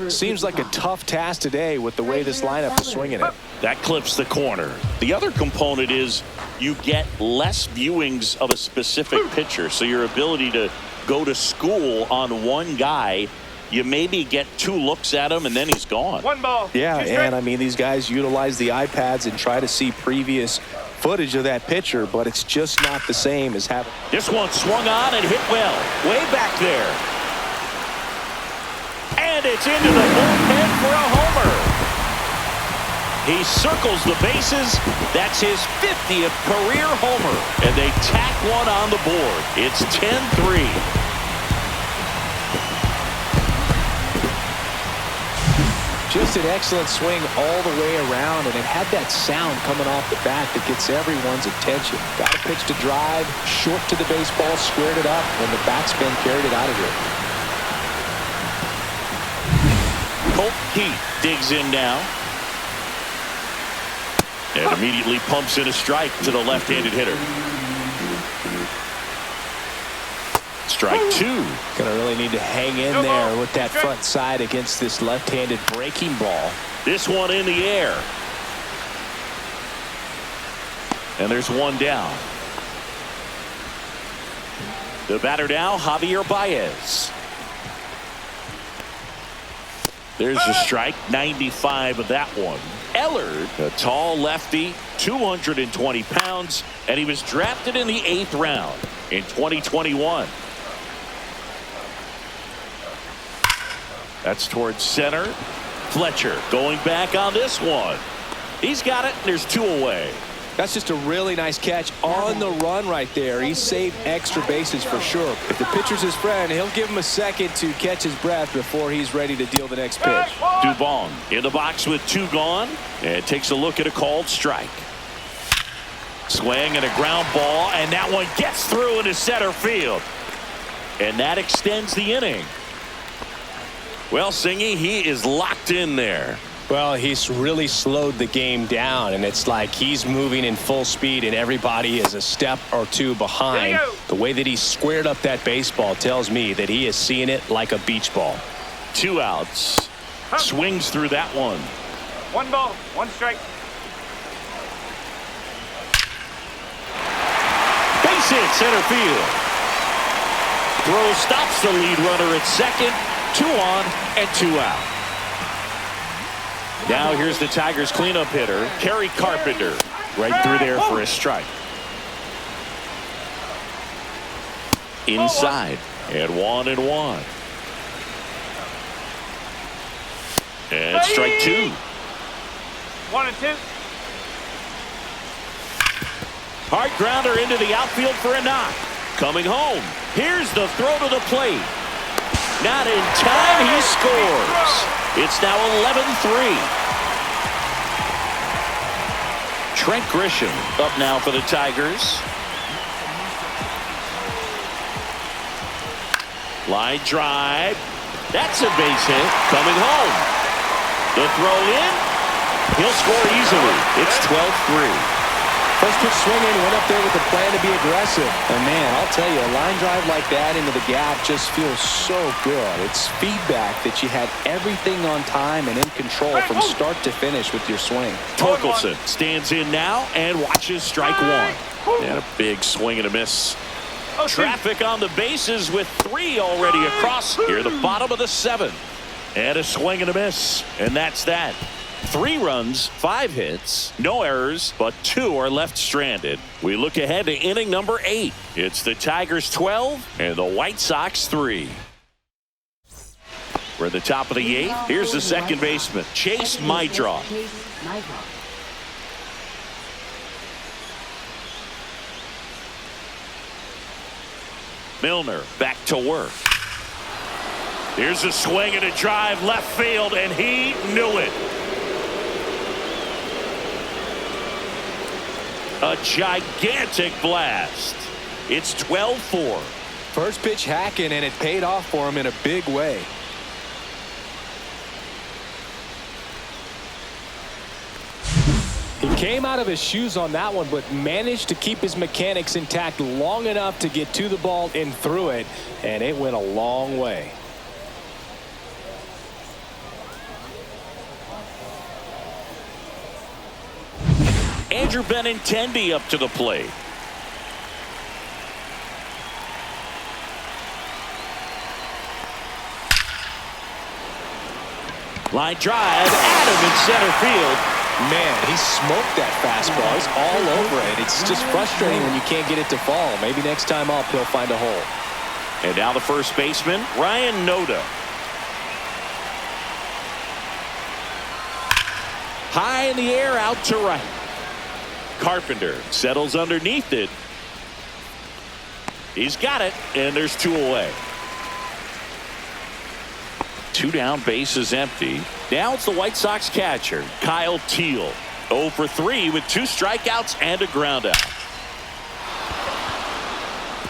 Seems like a tough task today with the way this lineup is swinging it. That clips the corner. The other component is you get less viewings of a specific pitcher, so your ability to go to school on one guy, you maybe get 2 looks at him and then he's gone. 1 ball. Yeah, and I mean, these guys utilize the iPads and try to see previous footage of that pitcher, but it's just not the same as having. This one swung on and hit well, way back there. And it's into the bullpen for a homer. He circles the bases. That's his 50th career homer. And they tack one on the board. It's 10-3. Just an excellent swing all the way around, and it had that sound coming off the bat that gets everyone's attention. Got a pitch to drive, short to the baseball, squared it up, and the backspin carried it out of here. Colt Heath digs in now. And immediately pumps in a strike to the left-handed hitter. Strike 2. Gonna really need to hang in there with that front side against this left-handed breaking ball. This one in the air. And there's one down. The batter now, Javier Baez. There's a strike, 95 of that one. Ellard, a tall lefty, 220 pounds, and he was drafted in the 8th round in 2021. That's towards center. Fletcher going back on this one. He's got it, and there's 2 away. That's just a really nice catch on the run right there. He saved extra bases for sure. If the pitcher's his friend, he'll give him a second to catch his breath before he's ready to deal the next pitch. Dubon in the box with 2 gone, and takes a look at a called strike. Swing and a ground ball, and that one gets through into center field. And that extends the inning. Well, Singy, he is locked in there. Well, he's really slowed the game down, and it's like he's moving in full speed and everybody is a step or 2 behind. The way that he squared up that baseball tells me that he is seeing it like a beach ball. 2 outs. Swings through that one. 1 ball, 1 strike. Base hit center field. Throw stops the lead runner at second. 2 on and 2 out. Now here's the Tigers cleanup hitter, Kerry Carpenter. Right through there for a strike. Inside. And 1-1. And strike 2. 1-2. Hard grounder into the outfield for a knock. Coming home. Here's the throw to the plate. Not in time. He scores. It's now 11-3. Trent Grisham up now for the Tigers. Line drive. That's a base hit. Coming home. The throw in. He'll score easily. It's 12-3. First pitch swinging, went up there with a plan to be aggressive. And man, I'll tell you, a line drive like that into the gap just feels so good. It's feedback that you had everything on time and in control from start to finish with your swing. Torkelson stands in now and watches strike 1. And a big swing and a miss. Traffic on the bases with 3 already across. Here the bottom of the 7th. And a swing and a miss. And that's that. 3 runs, 5 hits, no errors, but 2 are left stranded. We look ahead to inning number 8. It's the Tigers 12 and the White Sox 3. We're at the top of the 8th. Here's the second baseman, Chase Meidroth. Milner back to work. Here's a swing and a drive left field, and he knew it. A gigantic blast. It's 12-4. First pitch hacking, and it paid off for him in a big way. He came out of his shoes on that one, but managed to keep his mechanics intact long enough to get to the ball and through it, and it went a long way. Andrew Benintendi up to the plate. Line drive, Adam in center field. Man, he smoked that fastball. He's all over it. It's just frustrating when you can't get it to fall. Maybe next time up he'll find a hole. And now the first baseman, Ryan Noda. High in the air, out to right. Carpenter settles underneath it. He's got it, and there's 2 away. 2 down, base is empty. Now it's the White Sox catcher, Kyle Teel. 0 for 3 with 2 strikeouts and a ground out.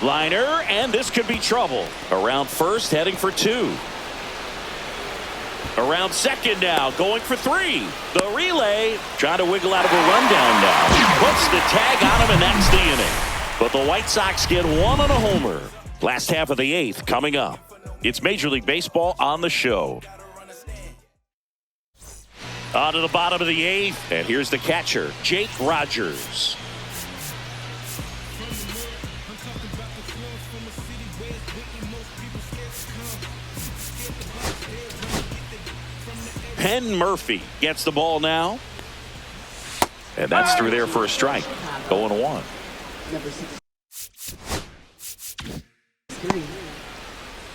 Liner, and this could be trouble. Around first, heading for 2. Around second now, going for 3. The relay, trying to wiggle out of a rundown now. Puts the tag on him, and that's the inning. But the White Sox get 1 on a homer. Last half of the 8th coming up. It's Major League Baseball on the show. On to the bottom of the 8th, and here's the catcher, Jake Rogers. Penn Murphy gets the ball now. And that's through there for a strike. 0-1. Number 63,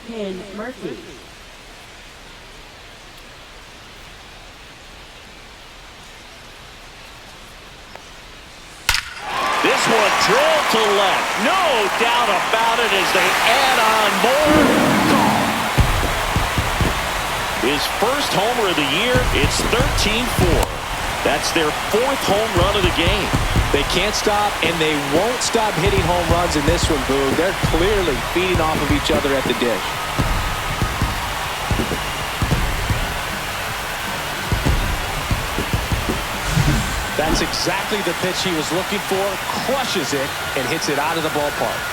Penn Murphy. This one drilled to left. No doubt about it as they add on more. His first homer of the year. It's 13-4. That's their 4th home run of the game. They can't stop, and they won't stop hitting home runs in this one, Boog. They're clearly feeding off of each other at the dish. That's exactly the pitch he was looking for. Crushes it and hits it out of the ballpark.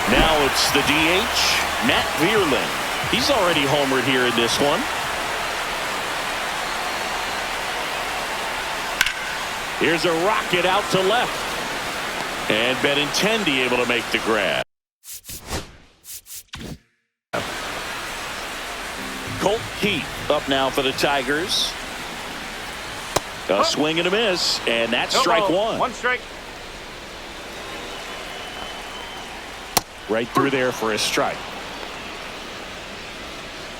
Now it's the DH, Matt Vierling. He's already homered here in this one. Here's a rocket out to left. And Benintendi able to make the grab. Colt Keith up now for the Tigers. A swing and a miss, and that's strike one. One strike. Right through there for a strike.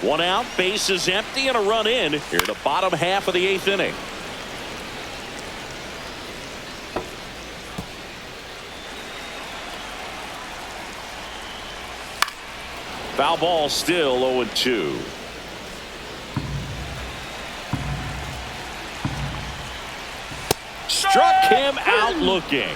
One out, base is empty, and a run in here in the bottom half of the 8th inning. Foul ball, still 0-2. Struck him out looking.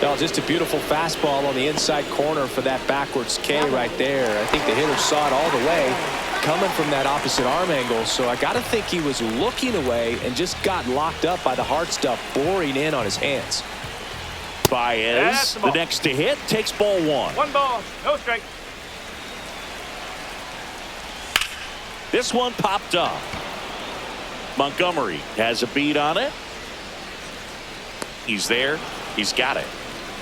Well, just a beautiful fastball on the inside corner for that backwards K right there. I think the hitter saw it all the way coming from that opposite arm angle. So I got to think he was looking away and just got locked up by the hard stuff boring in on his hands. Baez, the next to hit, takes ball one. One ball, no strike. This one popped up. Montgomery has a beat on it. He's there. He's got it.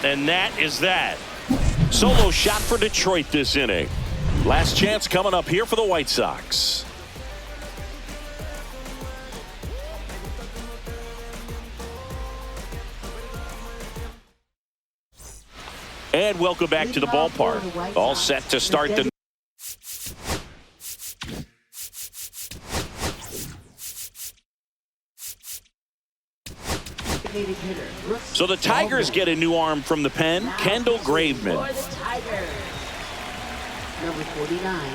And that is that. Solo shot for Detroit this inning. Last chance coming up here for the White Sox. And welcome back to the ballpark. All set to start the So the Tigers get a new arm from the pen, Kendall Graveman. Number 49.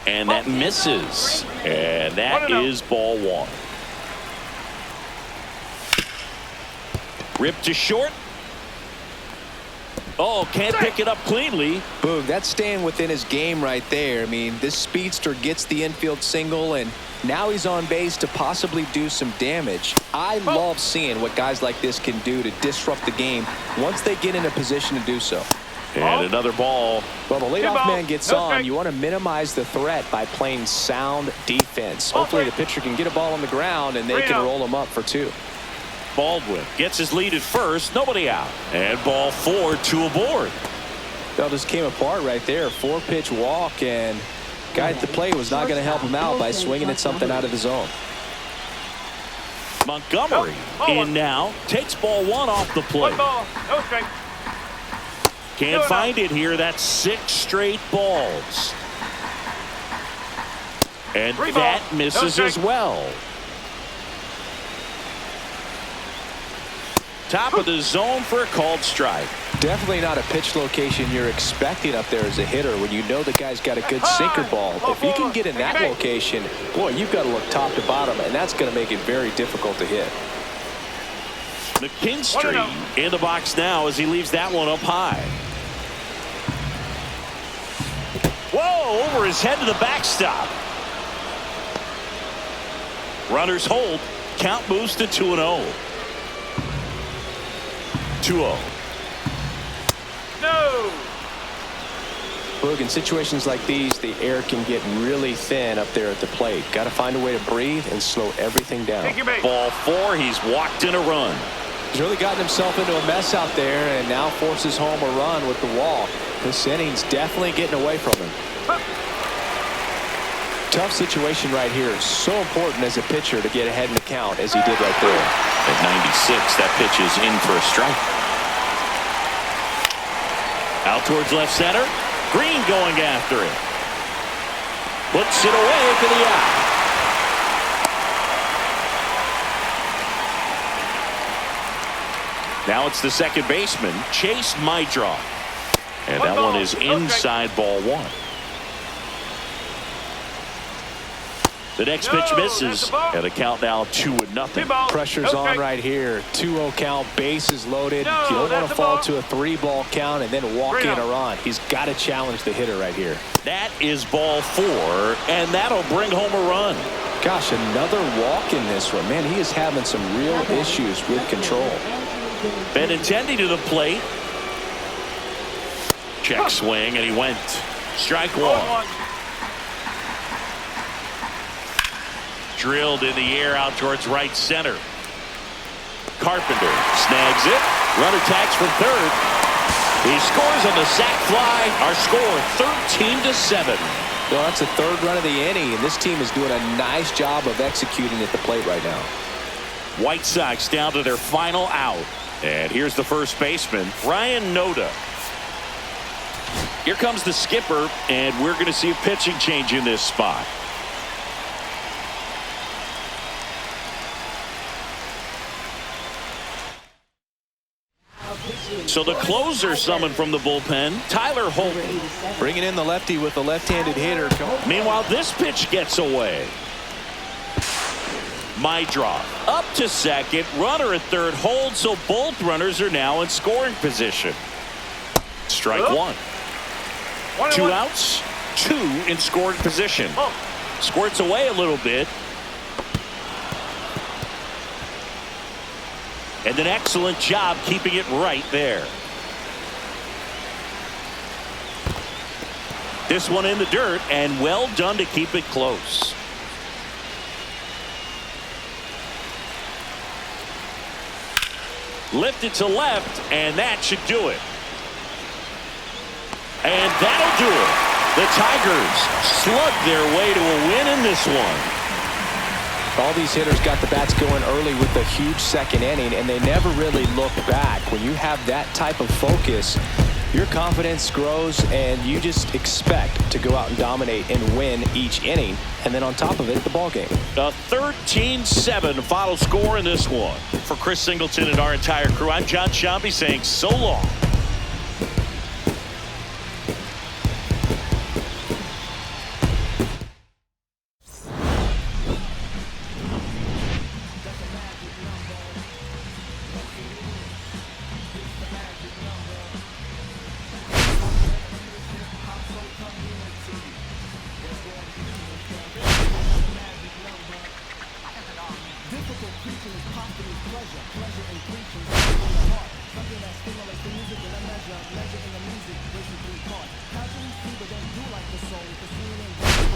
And that misses. And that is ball one. Ripped to short. Oh, can't pick it up cleanly. Boog, that's staying within his game right there. I mean, this speedster gets the infield single, and now he's on base to possibly do some damage. I love seeing what guys like this can do to disrupt the game once they get in a position to do so. And another ball. Well, the leadoff man gets on. You want to minimize the threat by playing sound defense. Hopefully the pitcher can get a ball on the ground and they can roll him up for two. Baldwin gets his lead at first. Nobody out. And ball four, two aboard. That just came apart right there. 4-pitch walk, and guy at the plate was not going to help him out by swinging at something out of the zone. Montgomery in now. Takes ball one off the plate. One ball, no strike. Can't find it here. That's 6 straight balls. And that misses as well. Top of the zone for a called strike. Definitely not a pitch location you're expecting up there as a hitter when you know the guy's got a good sinker ball. If you can get in that location, boy, you've got to look top to bottom, and that's going to make it very difficult to hit. McKinstry in the box now as he leaves that one up high. Whoa, over his head to the backstop. Runners hold. Count moves to 2-0. 2-0. No. Boog, in situations like these, the air can get really thin up there at the plate. Got to find a way to breathe and slow everything down. Ball four. He's walked in a run. He's really gotten himself into a mess out there and now forces home a run with the walk. This inning's definitely getting away from him. Tough situation right here. So important as a pitcher to get ahead in the count as he did right there. At 96, that pitch is in for a strike. Out towards left center. Green going after it. Puts it away for the out. Now it's the second baseman, Chase Maidroff. And that one is inside ball one. The next pitch misses, and a count now 2-0. Pressure's on right here. 2-0 count, bases loaded. You don't want to fall to a 3-ball count and then walk in a run. He's got to challenge the hitter right here. That is ball four, and that'll bring home a run. Gosh, another walk in this one. Man, he is having some real issues with control. Benintendi to the plate. Check swing, and he went. Strike one. Drilled in the air out towards right center. Carpenter snags it. Runner tags from third. He scores on the sac fly. Our score 13-7. Well, that's the third run of the inning, and this team is doing a nice job of executing at the plate right now. White Sox down to their final out. And here's the first baseman, Ryan Noda. Here comes the skipper, and we're going to see a pitching change in this spot. So the closer summoned from the bullpen, Tyler Holton. Bringing in the lefty with the left-handed hitter. Meanwhile, this pitch gets away. Meidroff up to second, runner at third, hold, so both runners are now in scoring position. Strike one. 2 outs, 2 in scoring position. Squirts away a little bit. And an excellent job keeping it right there. This one in the dirt, and well done to keep it close. Lifted to left, and that should do it. And that'll do it. The Tigers slug their way to a win in this one. All these hitters got the bats going early with a huge second inning, and they never really look back. When you have that type of focus, your confidence grows, and you just expect to go out and dominate and win each inning. And then on top of it, the ball game. A 13-7 final score in this one. For Chris Singleton and our entire crew, I'm John Sciambi saying so long. Measure in the music, racing through parts. Casually see, but don't do like the soul. The feeling